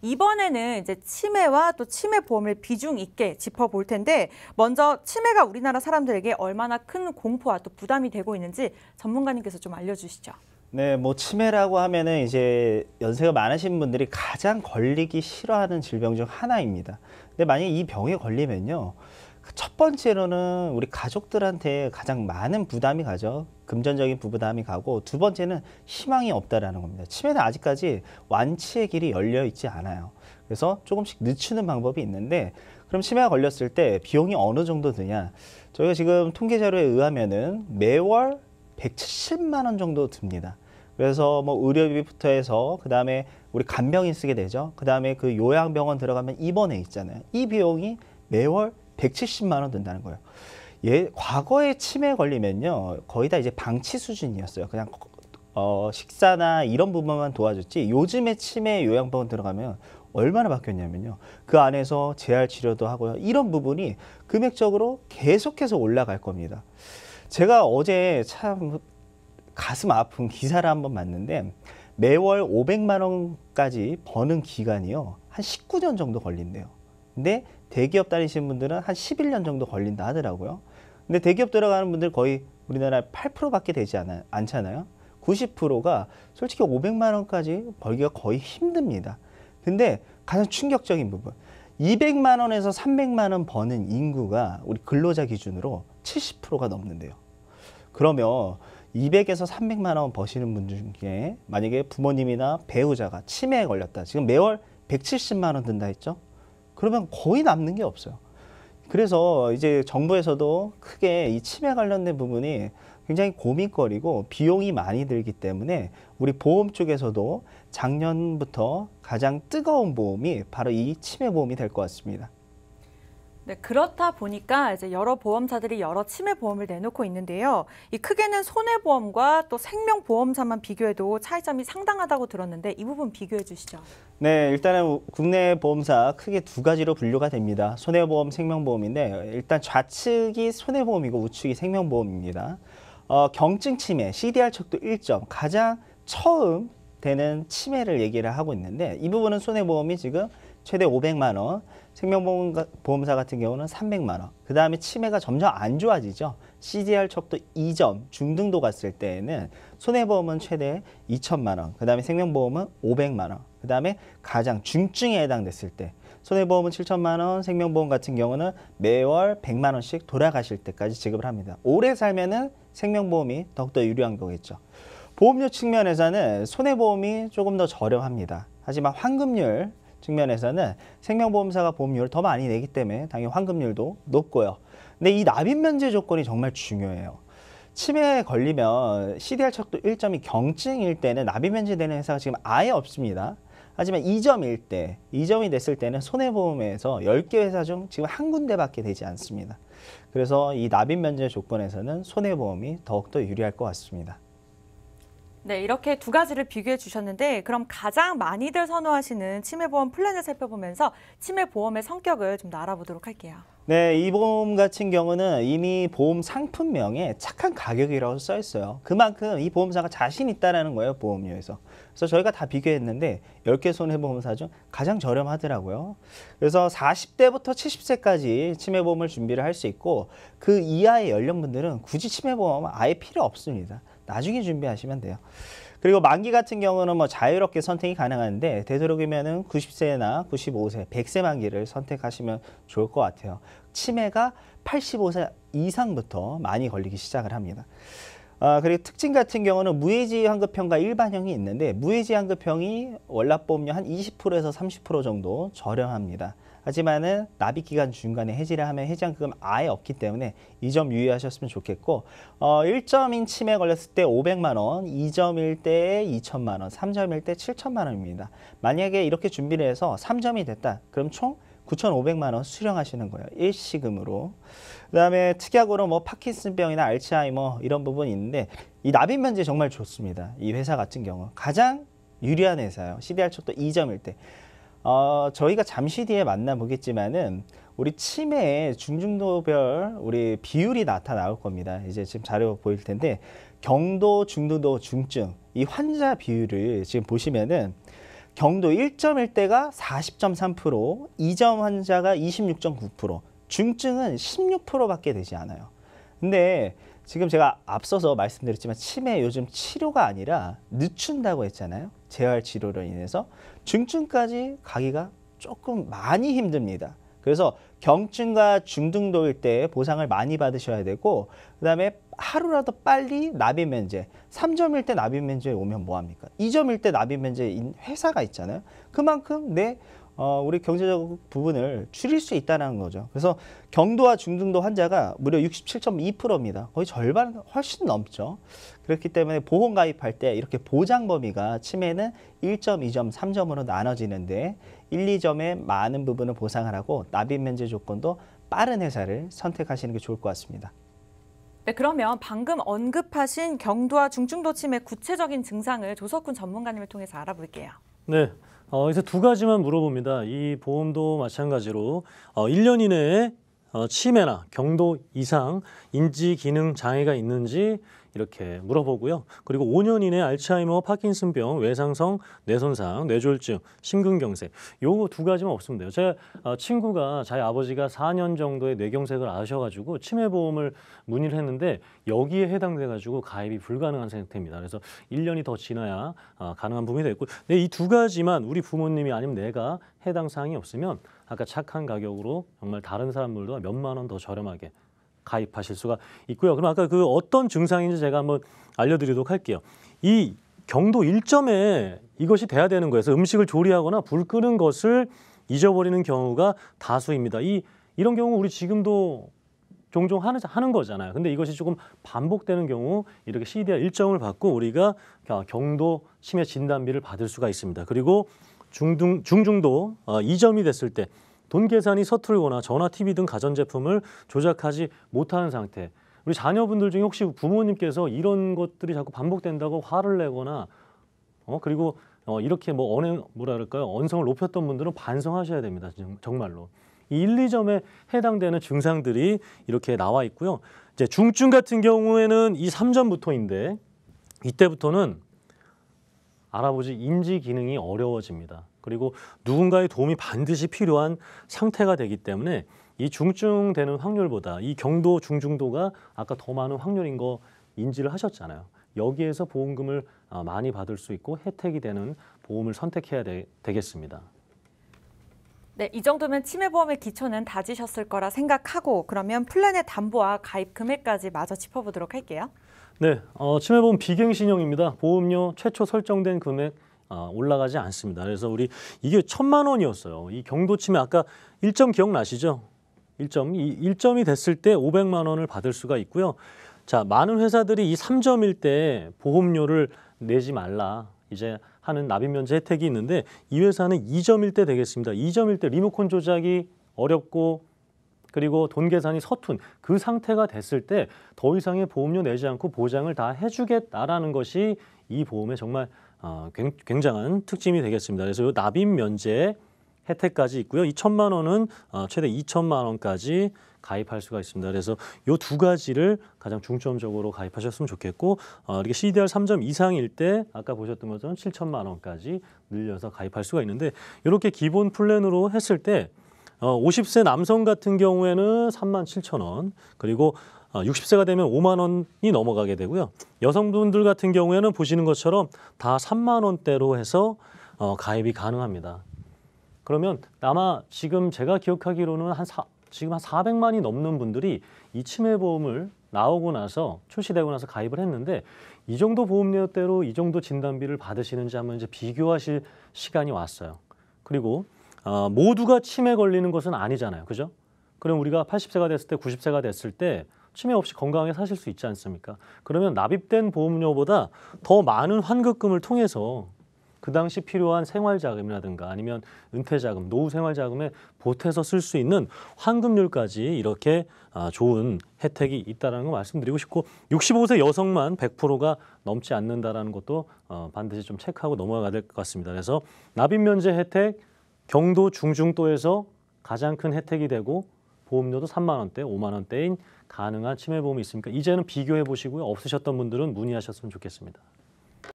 이번에는 이제 치매와 또 치매 보험을 비중 있게 짚어볼 텐데 먼저 치매가 우리나라 사람들에게 얼마나 큰 공포와 또 부담이 되고 있는지 전문가님께서 좀 알려주시죠. 네, 뭐 치매라고 하면은 이제 연세가 많으신 분들이 가장 걸리기 싫어하는 질병 중 하나입니다. 근데 만약에 이 병에 걸리면요. 첫 번째로는 우리 가족들한테 가장 많은 부담이 가죠. 금전적인 부담이 가고 두 번째는 희망이 없다라는 겁니다. 치매는 아직까지 완치의 길이 열려 있지 않아요. 그래서 조금씩 늦추는 방법이 있는데 그럼 치매가 걸렸을 때 비용이 어느 정도 드냐? 저희가 지금 통계 자료에 의하면은 매월 170만 원 정도 듭니다. 그래서 뭐 의료비부터 해서 그다음에 우리 간병인 쓰게 되죠. 그다음에 그 요양병원 들어가면 입원해 있잖아요. 이 비용이 매월 170만 원 든다는 거예요. 과거에 치매 걸리면요. 거의 다 이제 방치 수준이었어요. 그냥 식사나 이런 부분만 도와줬지 요즘에 치매 요양병원 들어가면 얼마나 바뀌었냐면요. 그 안에서 재활 치료도 하고요. 이런 부분이 금액적으로 계속해서 올라갈 겁니다. 제가 어제 참 가슴 아픈 기사를 한번 봤는데 매월 500만 원까지 버는 기간이요. 한 19년 정도 걸린대요. 근데 대기업 다니시는 분들은 한 11년 정도 걸린다 하더라고요. 근데 대기업 들어가는 분들 거의 우리나라 8%밖에 되지 않잖아요. 90%가 솔직히 500만 원까지 벌기가 거의 힘듭니다. 근데 가장 충격적인 부분, 200만 원에서 300만 원 버는 인구가 우리 근로자 기준으로 70%가 넘는데요. 그러면 200에서 300만 원 버시는 분 중에 만약에 부모님이나 배우자가 치매에 걸렸다. 지금 매월 170만 원 든다 했죠? 그러면 거의 남는 게 없어요. 그래서 이제 정부에서도 크게 이 치매 관련된 부분이 굉장히 고민거리고 비용이 많이 들기 때문에 우리 보험 쪽에서도 작년부터 가장 뜨거운 보험이 바로 이 치매 보험이 될 것 같습니다. 네, 그렇다 보니까 이제 여러 보험사들이 여러 치매 보험을 내놓고 있는데요. 이 크게는 손해보험과 또 생명보험사만 비교해도 차이점이 상당하다고 들었는데 이 부분 비교해 주시죠. 네, 일단은 국내 보험사 크게 두 가지로 분류가 됩니다. 손해보험, 생명보험인데 일단 좌측이 손해보험이고 우측이 생명보험입니다. 경증 치매, CDR 척도 1점, 가장 처음 되는 치매를 얘기를 하고 있는데 이 부분은 손해보험이 지금 최대 500만 원, 생명보험사 같은 경우는 300만 원. 그 다음에 치매가 점점 안 좋아지죠. CDR 척도 2점, 중등도 갔을 때에는 손해보험은 최대 2천만 원, 그 다음에 생명보험은 500만 원, 그 다음에 가장 중증에 해당됐을 때 손해보험은 7천만 원, 생명보험 같은 경우는 매월 100만 원씩 돌아가실 때까지 지급을 합니다. 오래 살면은 생명보험이 더욱더 유리한 거겠죠. 보험료 측면에서는 손해보험이 조금 더 저렴합니다. 하지만 환급률 측면에서는 생명보험사가 보험료를 더 많이 내기 때문에 당연히 환급률도 높고요. 근데 이 납입 면제 조건이 정말 중요해요. 치매에 걸리면 CDR 척도 1점이 경증일 때는 납입 면제되는 회사가 지금 아예 없습니다. 하지만 2점일 때, 2점이 됐을 때는 손해보험에서 10개 회사 중 지금 한 군데밖에 되지 않습니다. 그래서 이 납입 면제 조건에서는 손해보험이 더욱더 유리할 것 같습니다. 네, 이렇게 두 가지를 비교해 주셨는데 그럼 가장 많이들 선호하시는 치매보험 플랜을 살펴보면서 치매보험의 성격을 좀 더 알아보도록 할게요. 네, 이 보험 같은 경우는 이미 보험 상품명에 착한 가격이라고 써 있어요. 그만큼 이 보험사가 자신 있다는 거예요, 보험료에서. 그래서 저희가 다 비교했는데 10개 손해보험사 중 가장 저렴하더라고요. 그래서 40대부터 70세까지 치매보험을 준비를 할 수 있고 그 이하의 연령분들은 굳이 치매보험은 아예 필요 없습니다. 나중에 준비하시면 돼요. 그리고 만기 같은 경우는 뭐 자유롭게 선택이 가능한데 되도록이면은 90세나 95세, 100세 만기를 선택하시면 좋을 것 같아요. 치매가 85세 이상부터 많이 걸리기 시작을 합니다. 그리고 특징 같은 경우는 무해지 환급형과 일반형이 있는데 무해지 환급형이 월납보험료 한 20%에서 30% 정도 저렴합니다. 하지만은 납입기간 중간에 해지를 하면 해지환급은 아예 없기 때문에 이 점 유의하셨으면 좋겠고 1점인 치매 걸렸을 때 500만 원, 2점일 때 2천만 원, 3점일 때 7천만 원입니다. 만약에 이렇게 준비를 해서 3점이 됐다. 그럼 총 9,500만 원 수령하시는 거예요. 일시금으로. 그다음에 특약으로 뭐 파킨슨병이나 알츠하이머 이런 부분이 있는데 이 납입 면제 정말 좋습니다. 이 회사 같은 경우 가장 유리한 회사예요. CDR 척도 2점일 때. 저희가 잠시 뒤에 만나보겠지만은 우리 치매의 중증도별 우리 비율이 나올 겁니다. 이제 지금 자료 보일 텐데 경도, 중등도, 중증 이 환자 비율을 지금 보시면은 경도 1점일 때가 40.3%, 2점 환자가 26.9%, 중증은 16%밖에 되지 않아요. 근데 지금 제가 앞서서 말씀드렸지만 치매 요즘 치료가 아니라 늦춘다고 했잖아요. 재활 치료로 인해서 중증까지 가기가 조금 많이 힘듭니다. 그래서 경증과 중등도일 때 보상을 많이 받으셔야 되고, 그다음에 하루라도 빨리 납입 면제, 3점일 때 납입 면제에 오면 뭐합니까? 2점일 때 납입 면제인 회사가 있잖아요. 그만큼 우리 경제적 부분을 줄일 수 있다는 거죠. 그래서 경도와 중등도 환자가 무려 67.2%입니다. 거의 절반 훨씬 넘죠. 그렇기 때문에 보험 가입할 때 이렇게 보장 범위가 치매는 1점, 2점, 3점으로 나눠지는데 1, 2점의 많은 부분을 보상을 하고 납입 면제 조건도 빠른 회사를 선택하시는 게 좋을 것 같습니다. 네, 그러면 방금 언급하신 경도와 중증도 치매 구체적인 증상을 조석훈 전문가님을 통해서 알아볼게요. 네. 그래서 두 가지만 물어봅니다. 이 보험도 마찬가지로 1년 이내에 치매나 경도 이상 인지 기능 장애가 있는지 이렇게 물어보고요. 그리고 5년 이내 알츠하이머, 파킨슨병, 외상성, 뇌손상, 뇌졸중, 심근경색 요거 두 가지만 없으면 돼요. 제 친구가 자기 아버지가 4년 정도의 뇌경색을 앓으셔가지고 치매보험을 문의를 했는데 여기에 해당돼가지고 가입이 불가능한 상태입니다. 그래서 1년이 더 지나야 가능한 부분이 됐고, 근데 이 두 가지만 우리 부모님이 아니면 내가 해당 사항이 없으면 아까 착한 가격으로 정말 다른 사람들보다 몇만 원 더 저렴하게 가입하실 수가 있고요. 그럼 아까 그 어떤 증상인지 제가 한번 알려드리도록 할게요. 이 경도 1점에 이것이 돼야 되는 거예요. 그래서 음식을 조리하거나 불 끄는 것을 잊어버리는 경우가 다수입니다. 이런 경우 우리 지금도 종종 하는 거잖아요. 근데 이것이 조금 반복되는 경우 이렇게 CDR 1점을 받고 우리가 경도 치매 진단비를 받을 수가 있습니다. 그리고 중중도 2점이 됐을 때 돈 계산이 서툴거나 전화, TV 등 가전제품을 조작하지 못하는 상태. 우리 자녀분들 중에 혹시 부모님께서 이런 것들이 자꾸 반복된다고 화를 내거나 그리고 이렇게 뭐라 그럴까요? 언성을 높였던 분들은 반성하셔야 됩니다. 정말로. 이 1, 2점에 해당되는 증상들이 이렇게 나와 있고요. 이제 중증 같은 경우에는 이 3점부터인데 이때부터는 할아버지 인지 기능이 어려워집니다. 그리고 누군가의 도움이 반드시 필요한 상태가 되기 때문에 이 중증 되는 확률보다 이 경도 중증도가 아까 더 많은 확률인 거 인지를 하셨잖아요. 여기에서 보험금을 많이 받을 수 있고 혜택이 되는 보험을 선택해야 되겠습니다. 네, 이 정도면 치매보험의 기초는 다지셨을 거라 생각하고, 그러면 플랜의 담보와 가입 금액까지 마저 짚어보도록 할게요. 네, 치매보험 비갱신형입니다. 보험료 최초 설정된 금액 올라가지 않습니다. 그래서 이게 1,000만 원이었어요. 이 경도 치매 아까 1점 기억나시죠? 1점이 됐을 때 500만 원을 받을 수가 있고요. 자, 많은 회사들이 이 3점일 때 보험료를 내지 말라 이제 하는 납입 면제 혜택이 있는데 이 회사는 2점일 때 되겠습니다. 2점일 때 리모컨 조작이 어렵고 그리고 돈 계산이 서툰 그 상태가 됐을 때 더 이상의 보험료 내지 않고 보장을 다 해주겠다라는 것이 이 보험의 정말 굉장한 특징이 되겠습니다. 그래서 이 납입 면제 혜택까지 있고요. 이 1,000만 원은 최대 2,000만 원까지 가입할 수가 있습니다. 그래서 이 두 가지를 가장 중점적으로 가입하셨으면 좋겠고 이렇게 CDR 3점 이상일 때 아까 보셨던 것처럼 7,000만 원까지 늘려서 가입할 수가 있는데 이렇게 기본 플랜으로 했을 때 50세 남성 같은 경우에는 37,000원 그리고 60세가 되면 5만 원이 넘어가게 되고요. 여성분들 같은 경우에는 보시는 것처럼 다 3만 원대로 해서 가입이 가능합니다. 그러면 아마 지금 제가 기억하기로는 지금 한 400만이 넘는 분들이 이 치매보험을 나오고 나서 출시되고 나서 가입을 했는데 이 정도 보험료대로 이 정도 진단비를 받으시는지 한번 이제 비교하실 시간이 왔어요. 그리고 모두가 치매 걸리는 것은 아니잖아요. 그죠? 그럼 우리가 80세가 됐을 때 90세가 됐을 때 치매 없이 건강하게 사실 수 있지 않습니까? 그러면 납입된 보험료보다 더 많은 환급금을 통해서 그 당시 필요한 생활자금이라든가 아니면 은퇴자금, 노후생활자금에 보태서 쓸 수 있는 환급률까지 이렇게 좋은 혜택이 있다는 거 말씀드리고 싶고 65세 여성만 100%가 넘지 않는다는 것도 반드시 좀 체크하고 넘어가야 될 것 같습니다. 그래서 납입면제 혜택, 경도 중증도에서 가장 큰 혜택이 되고 보험료도 3만 원대, 5만 원대인 가능한 치매보험이 있으니까 이제는 비교해 보시고요. 없으셨던 분들은 문의하셨으면 좋겠습니다.